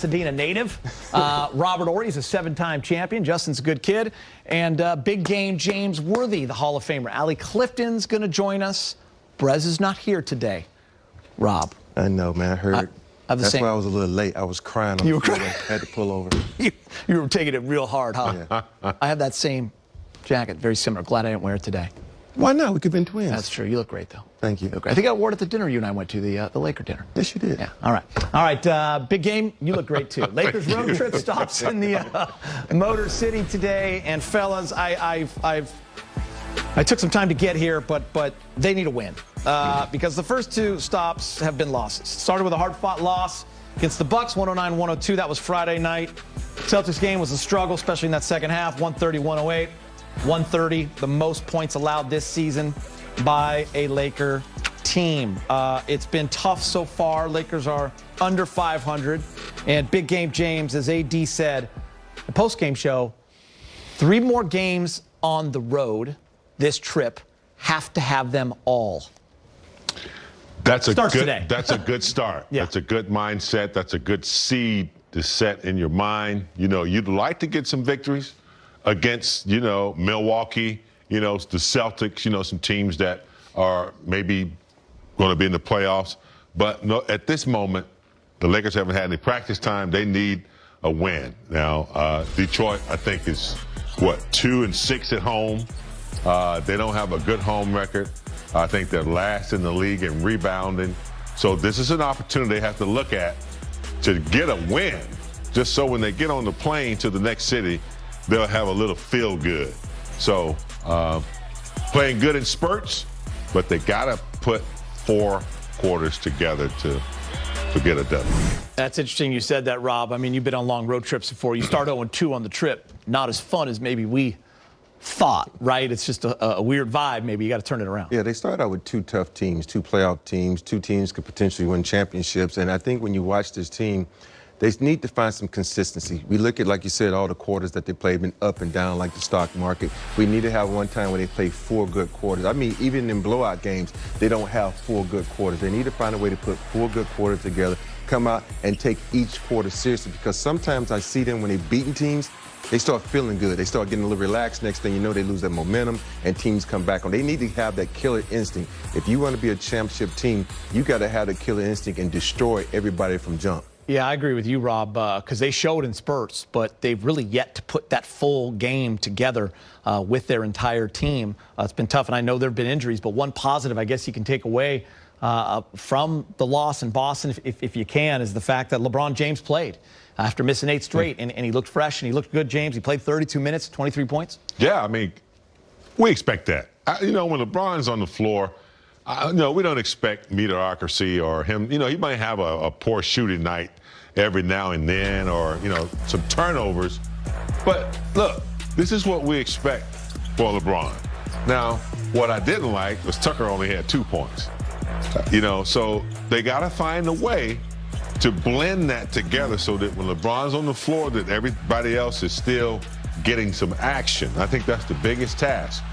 Pasadena native. Robert Horry is a 7-time champion. Justin's a good kid. And big game James Worthy, the Hall of Famer. Allie Clifton's going to join us. Brez is not here today. Rob. I know, man. I heard. That's why I was a little late. I was crying on the floor. I had to pull over. You were taking it real hard, huh? Yeah. I have that same jacket, very similar. Glad I didn't wear it today. Why not? We could have been twins. That's true. You look great, though. Thank you. I think I wore it at the dinner you and I went to, the Laker dinner. Yes, you did. Yeah. All right. All right. Big game. You look great, too. Lakers road trip stops in the Motor City today. And, fellas, I took some time to get here, but they need a win because the first 2 stops have been losses. Started with a hard-fought loss against the Bucks, 109-102. That was Friday night. Celtics game was a struggle, especially in that second half, 130-108. 130, the most points allowed this season by a Laker team. It's been tough so far. Lakers are under 500. And big game James, as AD said, the post-game show, 3 more games on the road this trip, have to have them all. That's a Starts good. today. That's a good start. Yeah. That's a good mindset. That's a good seed to set in your mind. You know, you'd like to get some victories against, Milwaukee, the Celtics, some teams that are maybe going to be in the playoffs. But no, at this moment, the Lakers haven't had any practice time. They need a win. Now, Detroit, I think, is, 2-6 at home. They don't have a good home record. I think they're last in the league in rebounding. So this is an opportunity they have to look at to get a win, just so when they get on the plane to the next city, they'll have a little feel good. So playing good in spurts, but they got to put 4 quarters together to get it done. That's interesting you said that, Rob. I mean, you've been on long road trips before. You start 0-2 on the trip. Not as fun as maybe we thought, right? It's just a weird vibe. Maybe you got to turn it around. Yeah, they started out with 2 tough teams, 2 playoff teams. 2 teams could potentially win championships. And I think when you watch this team, they need to find some consistency. We look at, like you said, all the quarters that they played, been up and down like the stock market. We need to have one time where they play 4 good quarters. I mean, even in blowout games, they don't have 4 good quarters. They need to find a way to put 4 good quarters together, come out and take each quarter seriously, because sometimes I see them when they're beating teams, they start feeling good. They start getting a little relaxed. Next thing you know, they lose their momentum and teams come back on. They need to have that killer instinct. If you want to be a championship team, you got to have the killer instinct and destroy everybody from jump. Yeah, I agree with you, Rob, because they showed in spurts, but they've really yet to put that full game together with their entire team. It's been tough, and I know there have been injuries, but one positive I guess you can take away from the loss in Boston, if you can, is the fact that LeBron James played after missing 8 straight, and he looked fresh and he looked good, James. He played 32 minutes, 23 points. Yeah, I mean, we expect that. When LeBron's on the floor, we don't expect mediocrity or him. He might have a poor shooting night every now and then, or, some turnovers. But look, this is what we expect for LeBron. Now, what I didn't like was Tucker only had 2 points. So they got to find a way to blend that together so that when LeBron's on the floor, that everybody else is still getting some action. I think that's the biggest task.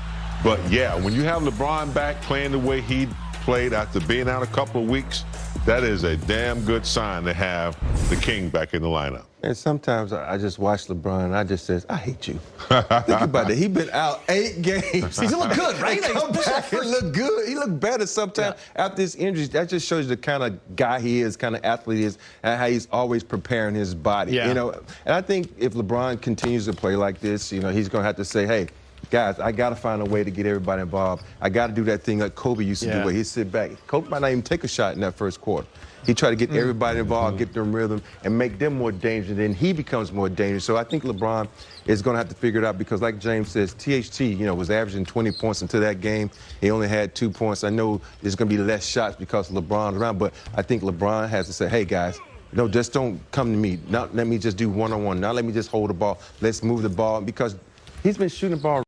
But yeah, when you have LeBron back playing the way he played after being out a couple of weeks, that is a damn good sign to have the king back in the lineup. And sometimes I just watch LeBron and I just says, I hate you. Think about that. He's been out 8 games. He's look good, right? He come back and look good. He looked better sometimes after his injuries. That just shows you the kind of guy he is, kind of athlete he is, and how he's always preparing his body. Yeah. And I think if LeBron continues to play like this, he's going to have to say, hey, guys, I got to find a way to get everybody involved. I got to do that thing like Kobe used to do, where he'd sit back. Kobe might not even take a shot in that first quarter. He tried to get everybody involved, get them rhythm, and make them more dangerous. Then he becomes more dangerous. So I think LeBron is going to have to figure it out, because like James says, THT, was averaging 20 points into that game. He only had 2 points. I know there's going to be less shots because LeBron's around, but I think LeBron has to say, hey, guys, no, just don't come to me. Not let me just do one-on-one. Not let me just hold the ball. Let's move the ball, because he's been shooting the ball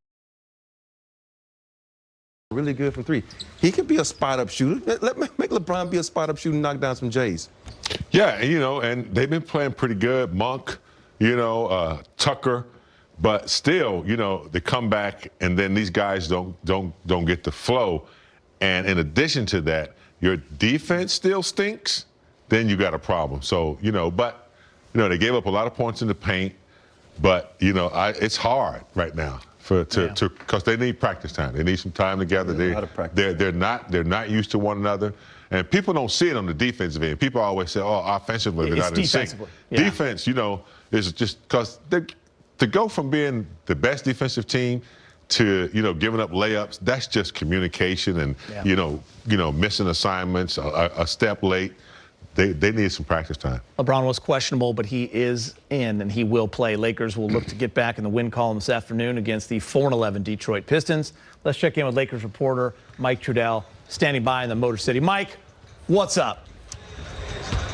really good from 3. He could be a spot-up shooter. Make LeBron be a spot-up shooter and knock down some Jays. Yeah, and they've been playing pretty good. Monk, Tucker, but still, they come back and then these guys don't get the flow. And in addition to that, your defense still stinks. Then you got a problem. So but they gave up a lot of points in the paint, but it's hard right now because they need practice time. They need some time together. They're not used to one another. And people don't see it on the defensive end. People always say, "Oh, offensively, they're not in sync." Yeah. Defense, is just because to go from being the best defensive team to giving up layups. That's just communication and missing assignments, a step late. They need some practice time. LeBron was questionable, but he is in and he will play. Lakers will look to get back in the win column this afternoon against the 4-11 Detroit Pistons. Let's check in with Lakers reporter Mike Trudell, standing by in the Motor City. Mike, what's up?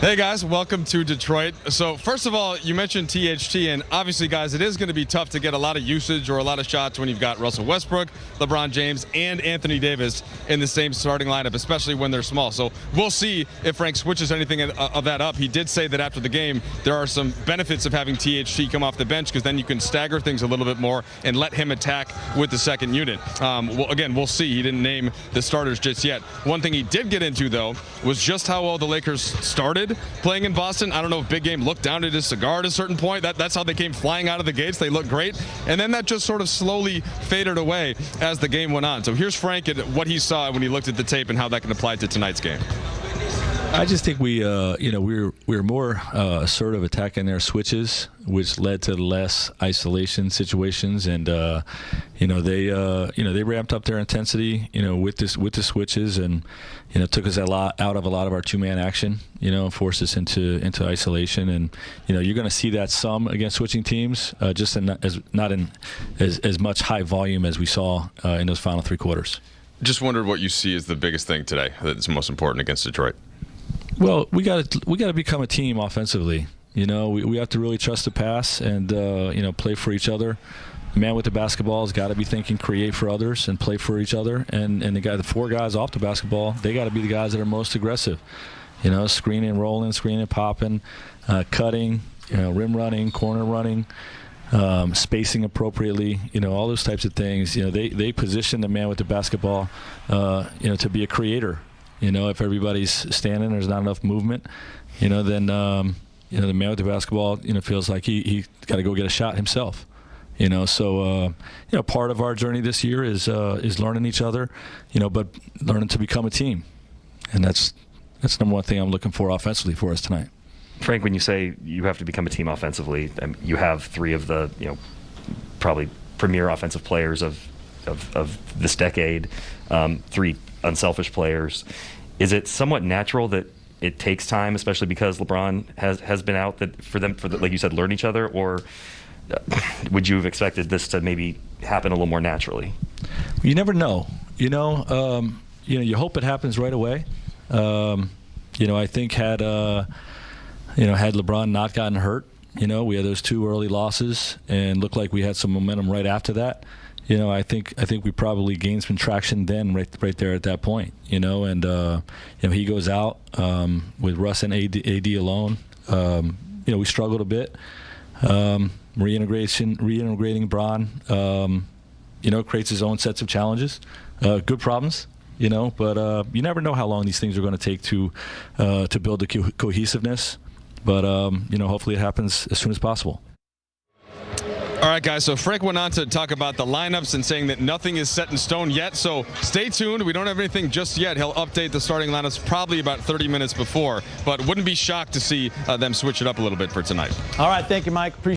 Hey guys, welcome to Detroit. So first of all, you mentioned THT, and obviously guys, it is going to be tough to get a lot of usage or a lot of shots when you've got Russell Westbrook, LeBron James, and Anthony Davis in the same starting lineup, especially when they're small. So we'll see if Frank switches anything of that up. He did say that after the game, there are some benefits of having THT come off the bench because then you can stagger things a little bit more and let him attack with the second unit. Again, we'll see. He didn't name the starters just yet. One thing he did get into, though, was just how well the Lakers started playing in Boston. I don't know if Big Game looked down at his cigar at a certain point. That's how they came flying out of the gates. They looked great. And then that just sort of slowly faded away as the game went on. So here's Frank and what he saw when he looked at the tape and how that can apply to tonight's game. I just think we were more assertive attacking their switches, which led to less isolation situations, and they ramped up their intensity, with the switches, and took us out of a lot of our two-man action, forced us into isolation, and you're going to see that some against switching teams, just not in as much high volume as we saw in those final three quarters. Just wondered what you see as the biggest thing today that's most important against Detroit. Well, we got to become a team offensively. We have to really trust the pass and play for each other. The man with the basketball has got to be thinking create for others and play for each other. And the four guys off the basketball, they got to be the guys that are most aggressive. Screening, rolling, screening, popping, cutting, rim running, corner running, spacing appropriately. All those types of things. They position the man with the basketball, to be a creator. If everybody's standing, there's not enough movement, then the man with the basketball, feels like he got to go get a shot himself. So part of our journey this year is learning each other, but learning to become a team, and that's number one thing I'm looking for offensively for us tonight. Frank, when you say you have to become a team offensively, you have three of the probably premier offensive players of this decade, three unselfish players. Is it somewhat natural that it takes time, especially because LeBron has been out, that for them, like you said, learn each other, or would you have expected this to maybe happen a little more naturally? You never know. You hope it happens right away. I think had LeBron not gotten hurt, we had those two early losses and looked like we had some momentum right after that. I think we probably gained some traction then, right there at that point. And he goes out with Russ and AD alone. We struggled a bit. Reintegrating Bron, creates his own sets of challenges, good problems. But you never know how long these things are going to take to build the cohesiveness. But hopefully it happens as soon as possible. All right, guys, so Frank went on to talk about the lineups and saying that nothing is set in stone yet, so stay tuned. We don't have anything just yet. He'll update the starting lineups probably about 30 minutes before, but wouldn't be shocked to see them switch it up a little bit for tonight. All right, thank you, Mike. Appreciate